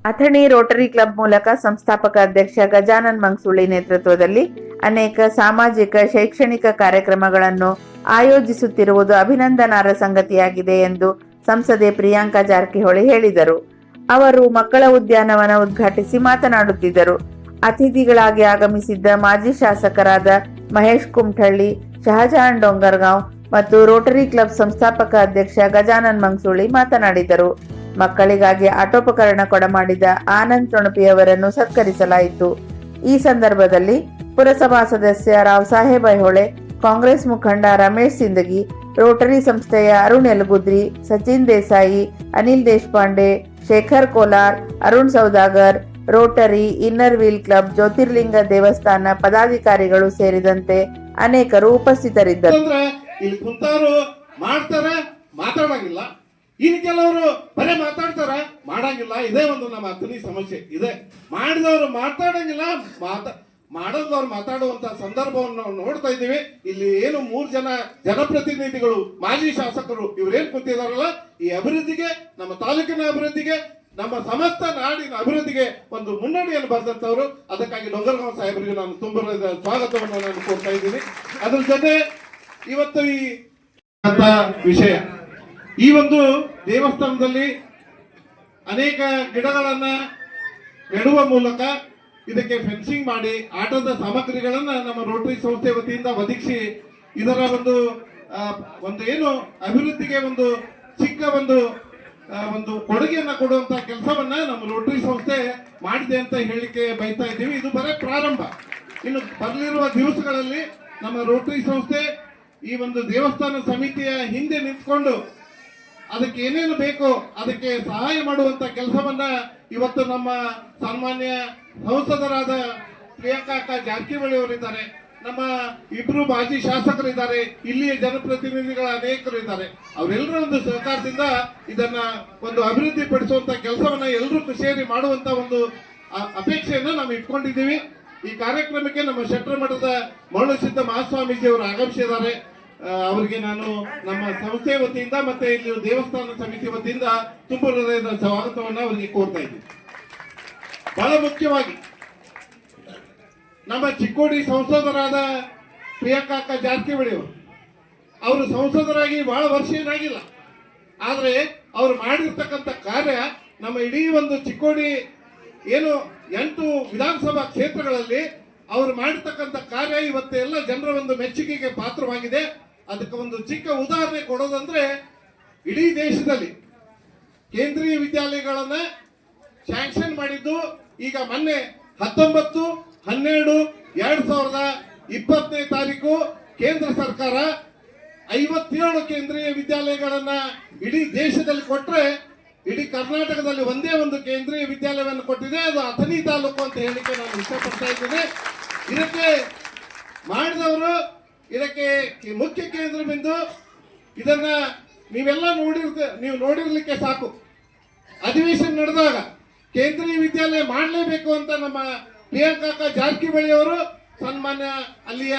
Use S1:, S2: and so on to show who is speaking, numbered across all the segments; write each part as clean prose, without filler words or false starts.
S1: Athani Rotary club ಮೂಲಕ ಸಂಸ್ಥಾಪಕ ಅಧ್ಯಕ್ಷ ಗಜಾನನ್ ಮಂಗ್ಸುಳಿ ನೇತೃತ್ವದಲ್ಲಿ ಅನೇಕ ಸಾಮಾಜಿಕ ಶೈಕ್ಷಣಿಕ ಕಾರ್ಯಕ್ರಮಗಳನ್ನು ಆಯೋಜಿಸುತ್ತಿರುವುದು ಅಭಿನಂದನಾರ್ಹ ಸಂಗತಿಯಾಗಿದೆ ಎಂದು ಸಂಸದೆ ಪ್ರಿಯಾಂಕಾ ಜಾರಕಿಹೊಳಿ ಹೇಳಿದರು. ಅವರು ಮಕ್ಕಳ ಉದ್ಯಾನವನ ಉದ್ಘಾಟಿಸಿ ಮಾತನಾಡುತ್ತಿದ್ದರು. ಅತಿಥಿಗಳಾಗಿ ಆಗಮಿಸಿದ್ದ ಮಾಜಿ ಶಾಸಕರಾದ ಮಹೇಶ್ ಕುಮಠಳ್ಳಿ, ಶಹಜಹಾನ್ ಡೋಂಗರ್ಗಾಂವ್ ಮತ್ತು ರೋಟರಿ ಕ್ಲಬ್ ಸಂಸ್ಥಾಪಕ ಅಧ್ಯಕ್ಷ ಗಜಾನನ್ ಮಂಗ್ಸುಳಿ ಮಾತನಾಡಿದರು. ಮಕ್ಕಳಿಗಾಗಿ ಆಟೋಪಕರಣ ಕೊಡಮಾಡಿದ ಆನಂದ್ ತೊಣಪಿಯವರನ್ನು ಸತ್ಕರಿಸಲಾಯಿತು. ಈ ಸಂದರ್ಭದಲ್ಲಿ ಪುರಸಭಾ ಸದಸ್ಯ ರಾವ್ ಸಾಹೇಬ್ ಐಹೊಳೆ, ಕಾಂಗ್ರೆಸ್ ಮುಖಂಡ ರಮೇಶ್ ಸಿಂದಗಿ, ರೋಟರಿ ಸಂಸ್ಥೆಯ Arun Yalagudri, Sachin Desai, Anil Deshpande, Shekhar Kolar, Arun Saudagar, Rotary, inner wheel club, Jyotirlinga ದೇವಸ್ಥಾನ ಪದಾಧಿಕಾರಿಗಳು ಸೇರಿದಂತೆ ಅನೇಕರು ಉಪಸ್ಥಿತರಿದ್ದರು.
S2: ಇನ್ನು ಕೆಲವರು ಬರೇ ಮಾತಾಡ್ತಾರ, ಮಾಡಂಗಿಲ್ಲ. ಇದೇ ಒಂದು ನಮ್ಮ ಅಥಣಿ ಸಮಸ್ಯೆ ಇದೆ. ಮಾಡಿದವರು ಮಾತಾಡಂಗಿಲ್ಲ, ಮಾಡದವ್ರು ಮಾತಾಡುವಂತ ಸಂದರ್ಭವನ್ನು ನಾವು ನೋಡ್ತಾ ಇದ್ದೀವಿ. ಇಲ್ಲಿ ಏನು 3 ಜನ ಜನಪ್ರತಿನಿಧಿಗಳು, ಮಾಜಿ ಶಾಸಕರು ಇವರೇನ್ ಕೂತಿದಾರಲ್ಲ, ಈ ಅಭಿವೃದ್ಧಿಗೆ, ನಮ್ಮ ತಾಲೂಕಿನ ಅಭಿವೃದ್ಧಿಗೆ, ನಮ್ಮ ಸಮಸ್ತ ನಾಡಿನ ಅಭಿವೃದ್ಧಿಗೆ ಒಂದು ಮುನ್ನಡೆಯನ್ನು ಬರೆದಂತವ್ರು. ಅದಕ್ಕಾಗಿ ಡೋಂಗರ್ಗಾಂವ್ ಸಾಹೇಬರಿಗೆ ನಾನು ತುಂಬ ಸ್ವಾಗತವನ್ನು ನಾನು ಕೊಡ್ತಾ ಇದ್ದೀನಿ. ಅದ್ರ ಜೊತೆ ಇವತ್ತು ಈ ವಿಷಯ, ಈ ಒಂದು ದೇವಸ್ಥಾನದಲ್ಲಿ ಅನೇಕ ಗಿಡಗಳನ್ನ ನೆಡುವ ಮೂಲಕ ಇದಕ್ಕೆ ಫೆನ್ಸಿಂಗ್ ಮಾಡಿ ಆಟದ ಸಾಮಗ್ರಿಗಳನ್ನ ನಮ್ಮ ರೋಟರಿ ಸಂಸ್ಥೆ ವತಿಯಿಂದ ಒದಗಿಸಿ ಇದರ ಒಂದು ಏನು ಅಭಿವೃದ್ಧಿಗೆ ಒಂದು ಚಿಕ್ಕ ಒಂದು ಕೊಡುಗೆಯನ್ನ ಕೊಡುವಂತ ಕೆಲಸವನ್ನ ನಮ್ಮ ರೋಟರಿ ಸಂಸ್ಥೆ ಮಾಡಿದೆ ಅಂತ ಹೇಳಲಿಕ್ಕೆ ಬಯಸ್ತಾ ಇದ್ದೀವಿ. ಇದು ಬರೀ ಪ್ರಾರಂಭ. ಇನ್ನು ಬರಲಿರುವ ದಿವಸಗಳಲ್ಲಿ ನಮ್ಮ ರೋಟರಿ ಸಂಸ್ಥೆ ಈ ಒಂದು ದೇವಸ್ಥಾನ ಸಮಿತಿಯ ಹಿಂದೆ ನಿಂತ್ಕೊಂಡು ಅದಕ್ಕೆ ಏನೇನು ಬೇಕೋ ಅದಕ್ಕೆ ಸಹಾಯ ಮಾಡುವಂತ ಕೆಲಸವನ್ನ ಇವತ್ತು ನಮ್ಮ ಸಾಮಾನ್ಯ ಸಂಸದರಾದ ಪ್ರಿಯಾಂಕಾ ಜಾರಕಿಹೊಳಿ ಅವರಿದ್ದಾರೆ, ನಮ್ಮ ಇಬ್ರು ಮಾಜಿ ಶಾಸಕರಿದ್ದಾರೆ, ಇಲ್ಲಿಯ ಜನಪ್ರತಿನಿಧಿಗಳ ಅನೇಕರು ಇದ್ದಾರೆ. ಅವರೆಲ್ಲರ ಒಂದು ಸಹಕಾರದಿಂದ ಇದನ್ನ ಒಂದು ಅಭಿವೃದ್ಧಿ ಪಡಿಸುವಂತ ಕೆಲಸವನ್ನ ಎಲ್ಲರೂ ಸೇರಿ ಮಾಡುವಂತ ಒಂದು ಅಪೇಕ್ಷೆಯನ್ನ ನಾವು ಇಟ್ಕೊಂಡಿದ್ದೀವಿ. ಈ ಕಾರ್ಯಕ್ರಮಕ್ಕೆ ನಮ್ಮ ಶೆಟ್ರ ಮಠದ ಮರುಳಸಿದ್ಧ ಮಹಾಸ್ವಾಮೀಜಿ ಅವರು ಆಗಮಿಸಿದ್ದಾರೆ. ಅವರಿಗೆ ನಾನು ನಮ್ಮ ಸಂಸ್ಥೆ ವತಿಯಿಂದ ಮತ್ತೆ ಇಲ್ಲಿ ದೇವಸ್ಥಾನ ಸಮಿತಿ ವತಿಯಿಂದ ತುಂಬ ಹೃದಯದ ಸ್ವಾಗತವನ್ನ ಅವರಿಗೆ ಕೋರ್ತಾ ಇದ್ದೀನಿ. ಬಹಳ ಮುಖ್ಯವಾಗಿ ನಮ್ಮ ಚಿಕ್ಕೋಡಿ ಸಂಸದರಾದ ಪ್ರಿಯಾಂಕಾ ಜಾರಕಿಹೊಳಿ ಅವರು ಸಂಸದರಾಗಿ ಬಹಳ ವರ್ಷ ಏನಾಗಿಲ್ಲ, ಆದ್ರೆ ಅವರು ಮಾಡಿರ್ತಕ್ಕಂಥ ಕಾರ್ಯ ನಮ್ಮ ಇಡೀ ಒಂದು ಚಿಕ್ಕೋಡಿ ಏನು 8 ವಿಧಾನಸಭಾ ಕ್ಷೇತ್ರಗಳಲ್ಲಿ ಅವರು ಮಾಡಿರ್ತಕ್ಕಂಥ ಕಾರ್ಯ ಇವತ್ತೆಲ್ಲ ಜನರ ಒಂದು ಮೆಚ್ಚುಗೆಗೆ ಪಾತ್ರವಾಗಿದೆ. ಅದಕ್ಕೆ ಒಂದು ಚಿಕ್ಕ ಉದಾಹರಣೆ ಕೊಡೋದಂದ್ರೆ, ಇಡೀ ದೇಶದಲ್ಲಿ ಕೇಂದ್ರೀಯ ವಿದ್ಯಾಲಯಗಳನ್ನ ಸ್ಯಾಂಕ್ಷನ್ ಮಾಡಿದ್ದು ಈಗ ಮೊನ್ನೆ 19/12/2020 ಕೇಂದ್ರ ಸರ್ಕಾರ 57 ಕೇಂದ್ರೀಯ ವಿದ್ಯಾಲಯಗಳನ್ನ ಇಡೀ ದೇಶದಲ್ಲಿ ಕೊಟ್ರೆ, ಇಡೀ ಕರ್ನಾಟಕದಲ್ಲಿ ಒಂದೇ ಒಂದು ಕೇಂದ್ರೀಯ ವಿದ್ಯಾಲಯವನ್ನು ಕೊಟ್ಟಿದೆ, ಅದು ಅಥಣಿ ತಾಲೂಕು ಅಂತ ಹೇಳಿಕೆ ನಾನು ಇಷ್ಟಪಡ್ತಾ ಇದ್ದೇನೆ. ಇದಕ್ಕೆ ಮಾಡಿದವರು, ಇದಕ್ಕೆ ಮುಖ್ಯ ಕೇಂದ್ರ ಬಿಂದು. ಇದನ್ನ ನೀವೆಲ್ಲ ನೀವು ನೋಡಿರ್ಲಿಕ್ಕೆ ಸಾಕು. ಅಧಿವೇಶನ ನಡೆದಾಗ ಕೇಂದ್ರೀಯ ವಿದ್ಯಾಲಯ ಮಾಡಲೇಬೇಕು ಅಂತ ನಮ್ಮ ಪ್ರಿಯಾಂಕಾ ಜಾರಕಿಹೊಳಿ ಅವರು ಸನ್ಮಾನ್ಯ ಅಲ್ಲಿಯ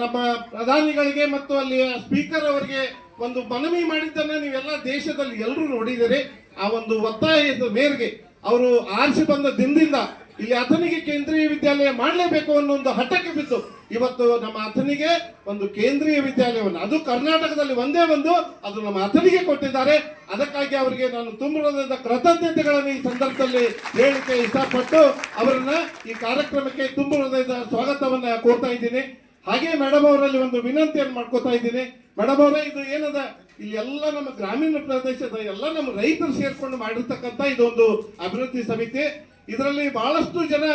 S2: ನಮ್ಮ ಪ್ರಧಾನಿಗಳಿಗೆ ಮತ್ತು ಅಲ್ಲಿಯ ಸ್ಪೀಕರ್ ಅವರಿಗೆ ಒಂದು ಮನವಿ ಮಾಡಿದ್ದನ್ನ ನೀವೆಲ್ಲ ದೇಶದಲ್ಲಿ ಎಲ್ಲರೂ ನೋಡಿದ್ದೀರಿ. ಆ ಒಂದು ಒತ್ತಾಯದ ಮೇರೆಗೆ ಅವರು ಆರಿಸಿ ಬಂದ ದಿನದಿಂದ ಇಲ್ಲಿ ಅಥಣಿಗೆ ಕೇಂದ್ರೀಯ ವಿದ್ಯಾಲಯ ಮಾಡಲೇಬೇಕು ಅನ್ನೋ ಒಂದು ಹಠಕ್ಕೆ ಬಿದ್ದು ಇವತ್ತು ನಮ್ಮ ಅಥಣಿಗೆ ಒಂದು ಕೇಂದ್ರೀಯ ವಿದ್ಯಾಲಯವನ್ನು, ಅದು ಕರ್ನಾಟಕದಲ್ಲಿ ಒಂದೇ ಒಂದು, ಅದು ನಮ್ಮ ಅಥಣಿಗೆ ಕೊಟ್ಟಿದ್ದಾರೆ. ಅದಕ್ಕಾಗಿ ಅವರಿಗೆ ನಾನು ತುಂಬ ಹೃದಯದ ಕೃತಜ್ಞತೆಗಳನ್ನು ಈ ಸಂದರ್ಭದಲ್ಲಿ ಹೇಳಲಿಕ್ಕೆ ಇಷ್ಟಪಟ್ಟು ಅವರನ್ನ ಈ ಕಾರ್ಯಕ್ರಮಕ್ಕೆ ತುಂಬ ಹೃದಯದ ಸ್ವಾಗತವನ್ನ ಕೋರ್ತಾ ಇದ್ದೀನಿ. ಹಾಗೆ ಮೇಡಮ್ ಅವರಲ್ಲಿ ಒಂದು ವಿನಂತಿಯನ್ನು ಮಾಡ್ಕೋತಾ ಇದ್ದೀನಿ. ಮೇಡಮ್ ಅವರೇ, ಇದು ಏನದ, ಇಲ್ಲಿ ಎಲ್ಲ ನಮ್ಮ ಗ್ರಾಮೀಣ ಪ್ರದೇಶದ ಎಲ್ಲ ನಮ್ಮ ರೈತರು ಸೇರ್ಕೊಂಡು ಮಾಡಿರ್ತಕ್ಕಂಥ ಇದೊಂದು ಅಭಿವೃದ್ಧಿ ಸಮಿತಿ. ಇದರಲ್ಲಿ ಬಹಳಷ್ಟು ಜನ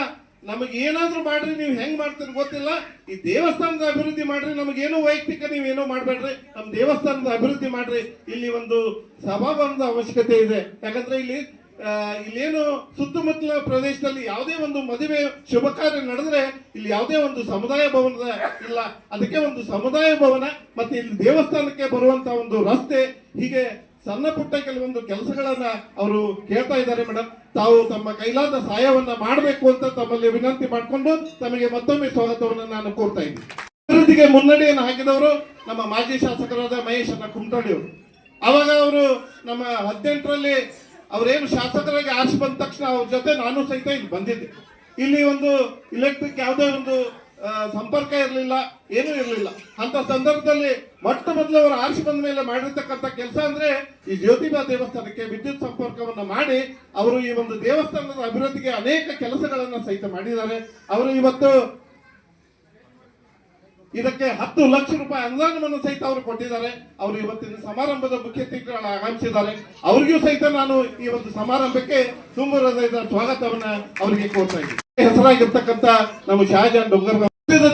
S2: ನಮಗೆ ಏನಾದ್ರೂ ಮಾಡ್ರಿ, ನೀವು ಹೆಂಗ್ ಮಾಡ್ತೀರಿ ಗೊತ್ತಿಲ್ಲ, ಈ ದೇವಸ್ಥಾನದ ಅಭಿವೃದ್ಧಿ ಮಾಡ್ರಿ, ನಮಗೇನು ವೈಯಕ್ತಿಕ ನೀವೇನೋ ಮಾಡ್ಬೇಡ್ರಿ, ನಮ್ಮ ದೇವಸ್ಥಾನದ ಅಭಿವೃದ್ಧಿ ಮಾಡ್ರಿ. ಇಲ್ಲಿ ಒಂದು ಸಭಾಭವನದ ಅವಶ್ಯಕತೆ ಇದೆ. ಯಾಕಂದ್ರೆ ಇಲ್ಲೇನು ಸುತ್ತಮುತ್ತಲ ಪ್ರದೇಶದಲ್ಲಿ ಯಾವುದೇ ಒಂದು ಮದುವೆ ಶುಭ ಕಾರ್ಯ ನಡೆದ್ರೆ ಇಲ್ಲಿ ಯಾವುದೇ ಒಂದು ಸಮುದಾಯ ಭವನದ ಇಲ್ಲ, ಅದಕ್ಕೆ ಒಂದು ಸಮುದಾಯ ಭವನ ಮತ್ತೆ ಇಲ್ಲಿ ದೇವಸ್ಥಾನಕ್ಕೆ ಬರುವಂತ ಒಂದು ರಸ್ತೆ, ಹೀಗೆ ಸಣ್ಣ ಪುಟ್ಟ ಕೆಲವೊಂದು ಕೆಲಸಗಳನ್ನ ಅವರು ಕೇಳ್ತಾ ಇದ್ದಾರೆ. ಮೇಡಮ್, ತಾವು ತಮ್ಮ ಕೈಲಾದ ಸಹಾಯವನ್ನ ಮಾಡಬೇಕು ಅಂತ ತಮ್ಮಲ್ಲಿ ವಿನಂತಿ ಮಾಡಿಕೊಂಡು ತಮಗೆ ಮತ್ತೊಮ್ಮೆ ಸ್ವಾಗತವನ್ನು ನಾನು ಕೋರ್ತಾ ಇದ್ದೀನಿ. ಅಭಿವೃದ್ಧಿಗೆ ಮುನ್ನಡೆಯನ್ನು ಹಾಕಿದವರು ನಮ್ಮ ಮಾಜಿ ಶಾಸಕರಾದ ಮಹೇಶ್ ಕುಮಠಳ್ಳಿ ಅವರು. ಅವಾಗ ಅವರು ನಮ್ಮ 18ರಲ್ಲಿ ಅವ್ರೇನು ಶಾಸಕರಾಗಿ ಆರಿಸಿ ಬಂದ ತಕ್ಷಣ ಅವ್ರ ಜೊತೆ ನಾನು ಸಹಿತ ಇಲ್ಲಿ ಬಂದಿದ್ದೆ. ಇಲ್ಲಿ ಒಂದು ಇಲೆಕ್ಟ್ರಿಕ್ ಯಾವುದೇ ಒಂದು ಸಂಪರ್ಕ ಇರಲಿಲ್ಲ, ಏನೂ ಇರಲಿಲ್ಲ. ಅಂತ ಸಂದರ್ಭದಲ್ಲಿ ಮೊಟ್ಟ ಮೊದಲು ಅವರು ಆರಿಸಿ ಬಂದ ಮೇಲೆ ಮಾಡಿರ್ತಕ್ಕಂಥ ಕೆಲಸ ಅಂದ್ರೆ ಈ ಜ್ಯೋತಿಬಾ ದೇವಸ್ಥಾನಕ್ಕೆ ವಿದ್ಯುತ್ ಸಂಪರ್ಕವನ್ನ ಮಾಡಿ ಅವರು ಈ ಒಂದು ದೇವಸ್ಥಾನದ ಅಭಿವೃದ್ಧಿಗೆ ಅನೇಕ ಕೆಲಸಗಳನ್ನ ಸಹಿತ ಮಾಡಿದ್ದಾರೆ. ಅವರು ಇವತ್ತು ಇದಕ್ಕೆ 10 ಲಕ್ಷ ರೂಪಾಯಿ ಅನುದಾನವನ್ನು ಸಹಿತ ಅವರು ಕೊಟ್ಟಿದ್ದಾರೆ. ಅವರು ಇವತ್ತಿನ ಸಮಾರಂಭದ ಮುಖ್ಯ ಅತಿಥಿಗಳು ಆಗಮಿಸಿದ್ದಾರೆ. ಅವರಿಗೂ ಸಹಿತ ನಾನು ಈ ಒಂದು ಸಮಾರಂಭಕ್ಕೆ ತುಂಬ ಹೃದಯದ ಸ್ವಾಗತವನ್ನ ಅವರಿಗೆ ಕೋರ್ತಾ ಇದ್ದೀನಿ. ಹೆಸರಾಗಿರ್ತಕ್ಕಂಥ ನಮ್ಮ ಶಹಜಾನ್ ಡೊಂಗರ್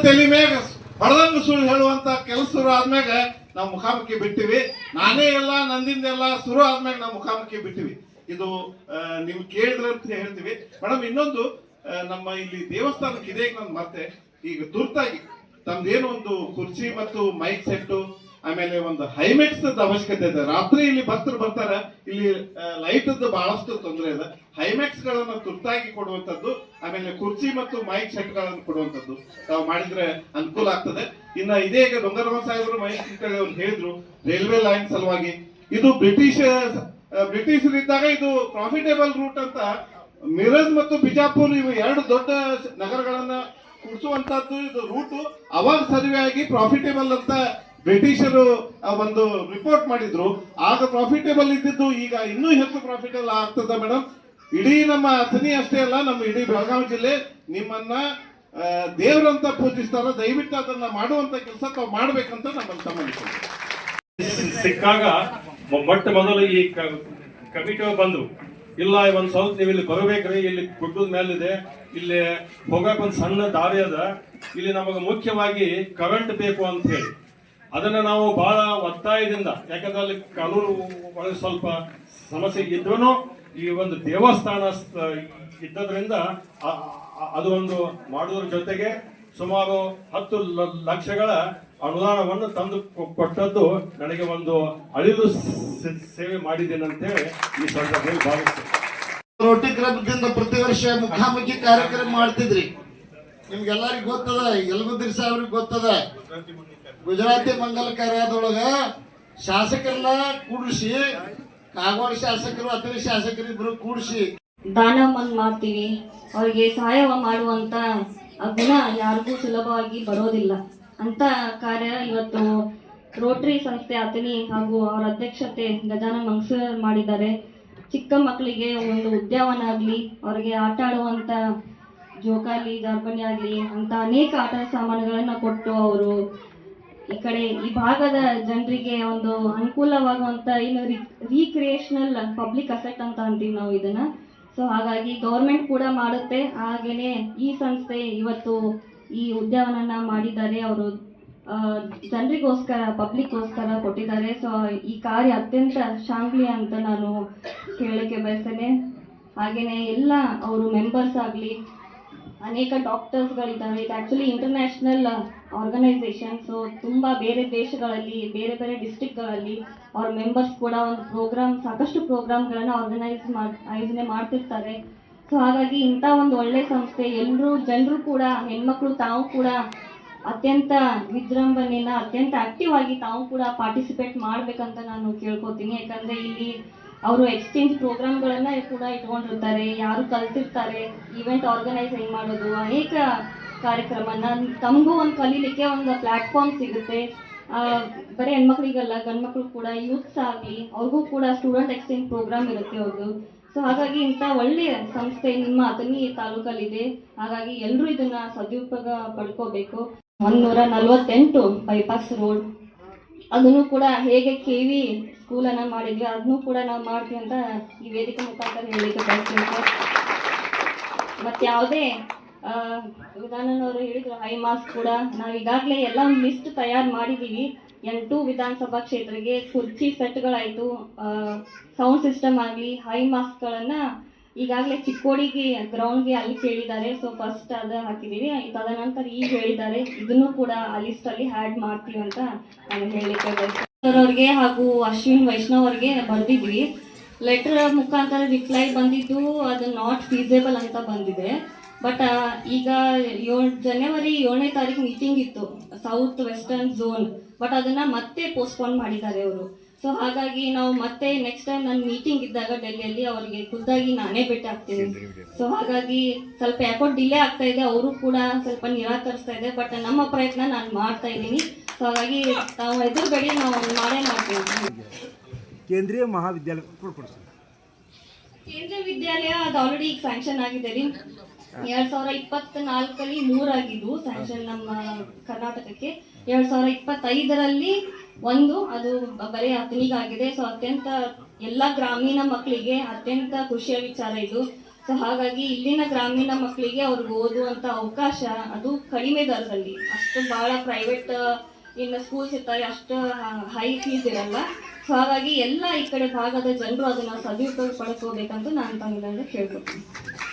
S2: ತಲೆ ಮ್ಯಾಗ ಹೊಡೆದಂಗ ಸುಳ್ಳು ಹೇಳುವಂತ ಕೆಲಸ ಶುರು ಆದ್ಮ್ಯಾಗ ನಾವು ಮುಖಾಮುಖಿ ಬಿಟ್ಟಿವಿ. ನಾನೇ ಎಲ್ಲ ನಂದಿಂದೆಲ್ಲ ಶುರು ಆದ್ಮ್ಯಾಗ ನಾವು ಮುಖಾಮುಖಿ ಬಿಟ್ಟಿವಿ. ಇದು ನೀವು ಕೇಳಿದ್ರೆ ಅಂತ ಹೇಳ್ತೀವಿ ಮೇಡಮ್. ಇನ್ನೊಂದು ನಮ್ಮ ಇಲ್ಲಿ ದೇವಸ್ಥಾನಕ್ಕೆ ಇದೆ, ನಾನು ಮತ್ತೆ ಈಗ ತುರ್ತಾಗಿ ತಮ್ದೇನು ಒಂದು ಕುರ್ಚಿ ಮತ್ತು ಮೈಕ್ ಸೆಟ್ಟು, ಆಮೇಲೆ ಒಂದು ಹೈಮ್ಯಾಕ್ಸ್ ಅವಶ್ಯಕತೆ ಇದೆ. ರಾತ್ರಿ ಇಲ್ಲಿ ಭಕ್ತರು ಬರ್ತಾರೆ, ಇಲ್ಲಿ ಲೈಟ್ ಬಹಳಷ್ಟು ತೊಂದರೆ ಇದೆ. ಹೈಮ್ಯಾಕ್ಸ್ ಗಳನ್ನ ತುರ್ತಾಗಿ ಕೊಡುವಂತದ್ದು, ಆಮೇಲೆ ಕುರ್ಚಿ ಮತ್ತು ಮೈಕ್ ಸೆಟ್ ಗಳನ್ನು ಕೊಡುವಂತದ್ದು ನಾವು ಮಾಡಿದ್ರೆ ಅನುಕೂಲ ಆಗ್ತದೆ. ಇನ್ನ ಇದೇ ಈಗ ಡೊಂಗರಮ್ಮ ಸಾಹೇಬರು ಮೈಸೂರು ಅವ್ರು ಹೇಳಿದ್ರು, ರೈಲ್ವೆ ಲೈನ್ ಸಲುವಾಗಿ ಇದು ಬ್ರಿಟಿಷರಿದ್ದಾಗ ಇದು ಪ್ರಾಫಿಟೇಬಲ್ ರೂಟ್ ಅಂತ ಮಿರಜ್ ಮತ್ತು ಬಿಜಾಪುರ್ ಇವು 2 ದೊಡ್ಡ ನಗರಗಳನ್ನ ಕುಡಿಸುವಂತದ್ದು ಇದು ರೂಟು. ಅವಾಗ ಸರ್ವೆ ಆಗಿ ಪ್ರಾಫಿಟೇಬಲ್ ಅಂತ ಬ್ರಿಟಿಷರು ಒಂದು ರಿಪೋರ್ಟ್ ಮಾಡಿದ್ರು. ಆಗ ಪ್ರಾಫಿಟೇಬಲ್ ಇದ್ದಿದ್ದು ಈಗ ಇನ್ನೂ ಹೆಚ್ಚು ಪ್ರಾಫಿಟೇಬಲ್ ಆಗ್ತದ ಮೇಡಮ್. ಇಡೀ ನಮ್ಮ ಅಥಣಿ ಅಷ್ಟೇ ಅಲ್ಲ, ನಮ್ಮ ಇಡೀ ಬೆಳಗಾವಿ ಜಿಲ್ಲೆ ನಿಮ್ಮನ್ನ ದೇವರಂತ ಪೂಜಿಸ್ತಾರ. ದಯವಿಟ್ಟು ಅದನ್ನ ಮಾಡುವಂತ ಕೆಲಸ ತಾವು ಮಾಡ್ಬೇಕಂತ ನಮ್ಮಲ್ಲಿ ಸಂಬಂಧಿಸಿದೆ.
S3: ಸಿಕ್ಕಾಗ ಮೊಟ್ಟ ಮೊದಲು ಈ ಕಮಿಟಿ ಬಂದು, ಇಲ್ಲ ಒಂದ್ ಸ್ವಲ್ಪ ನೀವು ಇಲ್ಲಿ ಬರಬೇಕ್ರಿ, ಇಲ್ಲಿ ಗುಡ್ಡದ ಮೇಲಿದೆ, ಇಲ್ಲಿ ಹೋಗಕ್ ಒಂದ್ ಸಣ್ಣ ದಾರಿ ಅದ, ಇಲ್ಲಿ ನಮಗೆ ಮುಖ್ಯವಾಗಿ ಕರೆಂಟ್ ಬೇಕು ಅಂತ ಹೇಳಿ ಅದನ್ನ ನಾವು ಬಹಳ ಒತ್ತಾಯದಿಂದ, ಯಾಕಂದ್ರೆ ಅಲ್ಲಿ ಕಾನೂನು ಒಳಗೆ ಸ್ವಲ್ಪ ಸಮಸ್ಯೆ ಇದ್ರೂ ಈ ಒಂದು ದೇವಸ್ಥಾನ ಇದ್ದದ್ರಿಂದ ಅದು ಒಂದು ಮಾಡೋದ್ರ ಜೊತೆಗೆ ಸುಮಾರು 10 ಲಕ್ಷಗಳ ಅನುದಾನವನ್ನು ತಂದು ಕೊಟ್ಟದ್ದು ನನಗೆ ಒಂದು ಅಳಿಲು ಸೇವೆ ಮಾಡಿದ್ದೇನೆ ಅಂತ ಹೇಳಿ ಈ ಸಂದರ್ಭದಲ್ಲಿ ಭಾವಿಸ್ತೇನೆ.
S4: ರೋಟಿ ಕ್ಲಬ್ದಿಂದ ಪ್ರತಿ ವರ್ಷ ಮುಖಾಮುಖಿ ಕಾರ್ಯಕ್ರಮ ಮಾಡ್ತಿದ್ರಿ. ನಿಮ್ಗೆಲ್ಲರಿಗೂ ಗೊತ್ತದ, ಯಲಗುದ್ರಿ ಸಾಹೇಬ್ರಿಗೆ ಗೊತ್ತದ. ಗುಜರಾತಿ ಮಂಗಲ ಕಾರ್ಯದೊಳಗ ಶಾಸಕರನ್ನ ಕೂಡಿಸಿ, ಕಾಗವಾಡ ಶಾಸಕರು ಅಥಣಿ ಶಾಸಕರು ಇಬ್ರು ಕೂಡಿಸಿ
S5: ದಾನ ಮಾಡ್ತೀವಿ. ಅವರಿಗೆ ಸಹಾಯ ಮಾಡುವಂತ ಗುಣ ಯಾರಿಗೂ ಸುಲಭವಾಗಿ ಬರೋದಿಲ್ಲ. ಅಂತ ಕಾರ್ಯ ಇವತ್ತು ರೋಟರಿ ಸಂಸ್ಥೆ ಅಥಣಿ ಹಾಗೂ ಅವರ ಅಧ್ಯಕ್ಷತೆ ಗಜಾನನ್ ಮಂಗ್ಸೂರ್ ಮಾಡಿದ್ದಾರೆ. ಚಿಕ್ಕ ಮಕ್ಕಳಿಗೆ ಒಂದು ಉದ್ಯಾನವನ ಆಗಲಿ, ಅವರಿಗೆ ಆಟ ಆಡುವಂಥ ಜೋಕಾಲಿ ಜಾರ್ಬಂಡಿ ಆಗಲಿ ಅಂತ ಅನೇಕ ಆಟ ಸಾಮಾನುಗಳನ್ನು ಕೊಟ್ಟು ಅವರು ಈ ಭಾಗದ ಜನರಿಗೆ ಒಂದು ಅನುಕೂಲವಾಗುವಂಥ ಏನು ರೀಕ್ರಿಯೇಷನಲ್ ಪಬ್ಲಿಕ್ ಅಸೆಟ್ ಅಂತ ಅಂತೀವಿ ನಾವು ಇದನ್ನ. ಸೊ ಹಾಗಾಗಿ ಗೌರ್ಮೆಂಟ್ ಕೂಡ ಮಾಡುತ್ತೆ, ಹಾಗೇನೆ ಈ ಸಂಸ್ಥೆ ಇವತ್ತು ಈ ಉದ್ಯಾನವನ ಮಾಡಿದ್ದಾರೆ. ಅವರು ಜನರಿಗೋಸ್ಕರ, ಪಬ್ಲಿಕ್ಗೋಸ್ಕರ ಕೊಟ್ಟಿದ್ದಾರೆ. ಸೊ ಈ ಕಾರ್ಯ ಅತ್ಯಂತ ಶ್ಲಾಘನೀಯ ಅಂತ ನಾನು ಹೇಳಕ್ಕೆ ಬಯಸ್ತೇನೆ. ಹಾಗೇನೆ ಎಲ್ಲ ಅವರು ಮೆಂಬರ್ಸ್ ಆಗಲಿ, ಅನೇಕ ಡಾಕ್ಟರ್ಸ್ಗಳಿದ್ದಾರೆ. ಇದು ಆ್ಯಕ್ಚುಲಿ ಇಂಟರ್ನ್ಯಾಷನಲ್ ಆರ್ಗನೈಸೇಷನ್. ಸೊ ತುಂಬ ಬೇರೆ ದೇಶಗಳಲ್ಲಿ, ಬೇರೆ ಬೇರೆ ಡಿಸ್ಟ್ರಿಕ್ಗಳಲ್ಲಿ ಅವ್ರ ಮೆಂಬರ್ಸ್ ಕೂಡ ಒಂದು ಸಾಕಷ್ಟು ಪ್ರೋಗ್ರಾಮ್ಗಳನ್ನು ಆಯೋಜನೆ ಮಾಡ್ತಿರ್ತಾರೆ. ಸೊ ಹಾಗಾಗಿ ಇಂಥ ಒಂದು ಒಳ್ಳೆ ಸಂಸ್ಥೆ, ಜನರು ಕೂಡ, ಹೆಣ್ಮಕ್ಳು ತಾವು ಕೂಡ ಅತ್ಯಂತ ವಿಜೃಂಭಣೆಯಿಂದ, ಅತ್ಯಂತ ಆಕ್ಟಿವ್ ಆಗಿ ತಾವು ಕೂಡ ಪಾರ್ಟಿಸಿಪೇಟ್ ಮಾಡ್ಬೇಕಂತ ನಾನು ಕೇಳ್ಕೊತೀನಿ. ಯಾಕಂದ್ರೆ ಇಲ್ಲಿ ಅವರು ಎಕ್ಸ್ಚೇಂಜ್ ಪ್ರೋಗ್ರಾಮ್ಗಳನ್ನ ಕೂಡ ಇಟ್ಕೊಂಡಿರ್ತಾರೆ, ಯಾರು ಕಲ್ತಿರ್ತಾರೆ ಈವೆಂಟ್ ಆರ್ಗನೈಸ್ ಹೆಂಗ್ ಮಾಡೋದು, ಅನೇಕ ಕಾರ್ಯಕ್ರಮನ ತಮಗೂ ಒಂದು ಕಲೀಲಿಕ್ಕೆ ಒಂದು ಪ್ಲಾಟ್ಫಾರ್ಮ್ ಸಿಗುತ್ತೆ. ಬರೀ ಹೆಣ್ಮಕ್ಳಿಗಲ್ಲ, ಗಂಡ್ಮಕ್ಳು ಕೂಡ, ಯೂತ್ಸ್ ಆಗಲಿ, ಅವ್ರಿಗೂ ಕೂಡ ಸ್ಟೂಡೆಂಟ್ ಎಕ್ಸ್ಚೇಂಜ್ ಪ್ರೋಗ್ರಾಮ್ ಇರುತ್ತೆ ಅವ್ರದ್ದು. ಸೊ ಹಾಗಾಗಿ ಇಂಥ ಒಳ್ಳೆಯ ಸಂಸ್ಥೆ ನಿಮ್ಮ ಅಥಣಿ ತಾಲೂಕಲ್ಲಿದೆ. ಹಾಗಾಗಿ ಎಲ್ಲರೂ ಇದನ್ನ ಸದುಪಯೋಗ ಪಡ್ಕೋಬೇಕು. 148 ಬೈಪಾಸ್ ರೋಡ್, ಅದನ್ನು ಕೂಡ ಹೇಗೆ KV ಸ್ಕೂಲನ್ನು ಮಾಡಿದ್ವಿ ಅದನ್ನು ಕೂಡ ನಾವು ಮಾಡ್ತೀವಿ ಅಂತ ಈ ವೇದಿಕೆ ಮುಖಾಂತರ ಹೇಳಿಕೆ ಬಯಸ್ತೀವಿ ಸರ್. ಮತ್ತು ಯಾವುದೇ ವಿಧಾನನವರು ಹೇಳಿದ್ರು ಹೈ ಮಾಸ್ಕ್ ಕೂಡ ನಾವು ಈಗಾಗಲೇ ಎಲ್ಲ ಒಂದು ಲಿಸ್ಟ್ ತಯಾರು ಮಾಡಿದ್ದೀವಿ. 8 ವಿಧಾನಸಭಾ ಕ್ಷೇತ್ರಕ್ಕೆ ಕುರ್ಚಿ ಸೆಟ್ಗಳಾಯಿತು, ಸೌಂಡ್ ಸಿಸ್ಟಮ್ ಆಗಲಿ, ಹೈ ಮಾಸ್ಕ್ಗಳನ್ನು ಈಗಾಗಲೇ ಚಿಕ್ಕೋಡಿಗೆ ಗ್ರೌಂಡ್ಗೆ ಅಲ್ಲಿ ಕೇಳಿದ್ದಾರೆ. ಸೊ ಫಸ್ಟ್ ಅದು ಹಾಕಿದ್ದೀವಿ. ತದನಂತರ ಈಗ ಹೇಳಿದ್ದಾರೆ, ಇದನ್ನು ಕೂಡ ಆ ಲಿಸ್ಟಲ್ಲಿ ಆ್ಯಡ್ ಮಾಡ್ತೀವಿ ಅಂತ ನಾನು ಹೇಳಲಿಕ್ಕೆ ಬಯಸ್ತೇನೆ ಅವ್ರಿಗೆ ಹಾಗೂ ಅಶ್ವಿನ್ ವೈಷ್ಣವ್ ಅವ್ರಿಗೆ ಬರೆದಿದ್ವಿ. ಲೆಟರ್ ಮುಖಾಂತರ ರಿಪ್ಲೈ ಬಂದಿದ್ದು ಅದು ನಾಟ್ ಫೀಸೇಬಲ್ ಅಂತ ಬಂದಿದೆ. ಬಟ್ ಈಗ ಜನವರಿ 7ನೇ ತಾರೀಕು ಮೀಟಿಂಗ್ ಇತ್ತು ಸೌತ್ ವೆಸ್ಟರ್ನ್ ಝೋನ್, ಬಟ್ ಅದನ್ನು ಮತ್ತೆ ಪೋಸ್ಟ್ಪೋನ್ ಮಾಡಿದ್ದಾರೆ ಅವರು. ಸೊ ಹಾಗಾಗಿ ನಾವು ಮತ್ತೆ ನೆಕ್ಸ್ಟ್ ಟೈಮ್ ನನ್ನ ಮೀಟಿಂಗ್ ಇದ್ದಾಗ ಡೆಲ್ಲಿಯಲ್ಲಿ ಅವರಿಗೆ ಖುದ್ದಾಗಿ ನಾನೇ ಭೇಟಿ ಆಗ್ತೀನಿ. ಸೊ ಹಾಗಾಗಿ ಸ್ವಲ್ಪ ಯಾಕೋ ಡಿಲೇ ಆಗ್ತಾ ಇದೆ, ಅವರು ಕೂಡ ಸ್ವಲ್ಪ ನಿರಾಕರಿಸ್ತಾ ಇದೆ. ಬಟ್ ನಮ್ಮ ಪ್ರಯತ್ನ ನಾನು ಮಾಡ್ತಾ ಇದ್ದೀನಿ. ಸೊ ಹಾಗಾಗಿ ನಾವು ಎದುರುಗಡೆ ನಾವು ಮಾಡೇ ಮಾಡ್ತೀವಿ.
S6: ಕೇಂದ್ರೀಯ ಮಹಾವಿದ್ಯಾಲಯ ಕೊಡ್ಕೊಡ್ತೀವಿ.
S5: ಕೇಂದ್ರೀಯ ವಿದ್ಯಾಲಯ ಅದು ಆಲ್ರೆಡಿ ಈಗ ಸ್ಯಾಂಕ್ಷನ್ ಆಗಿದೆ ರೀ. 2024 3 ಆಗಿದ್ದು ಸ್ಯಾಂಕ್ಷನ್ ನಮ್ಮ ಕರ್ನಾಟಕಕ್ಕೆ. 2025 ಒಂದು ಅದು ಬರೀ ಹತ್ತನಿಗಾಗಿದೆ. ಸೊ ಅತ್ಯಂತ ಎಲ್ಲ ಗ್ರಾಮೀಣ ಮಕ್ಕಳಿಗೆ ಅತ್ಯಂತ ಖುಷಿಯ ವಿಚಾರ ಇದು. ಸೊ ಹಾಗಾಗಿ ಇಲ್ಲಿನ ಗ್ರಾಮೀಣ ಮಕ್ಕಳಿಗೆ ಅವ್ರಿಗೆ ಓದುವಂಥ ಅವಕಾಶ ಅದು ಕಡಿಮೆ ದರದಲ್ಲಿ, ಅಷ್ಟು ಭಾಳ ಪ್ರೈವೇಟ್ ಇನ್ನು ಸ್ಕೂಲ್ಸ್ ಇರ್ತಾರೆ, ಅಷ್ಟು ಹೈ ಫೀಸ್ ಇರಲ್ಲ. ಸೊ ಹಾಗಾಗಿ ಎಲ್ಲ ಈ ಕಡೆ ಭಾಗದ ಜನರು ಅದನ್ನು ಸದುಪಯೋಗ ಪಡಿಸ್ಕೋಬೇಕಂತ ನಾನು ತಮ್ಮಿಂದ ಕೇಳ್ಕೊತೀನಿ.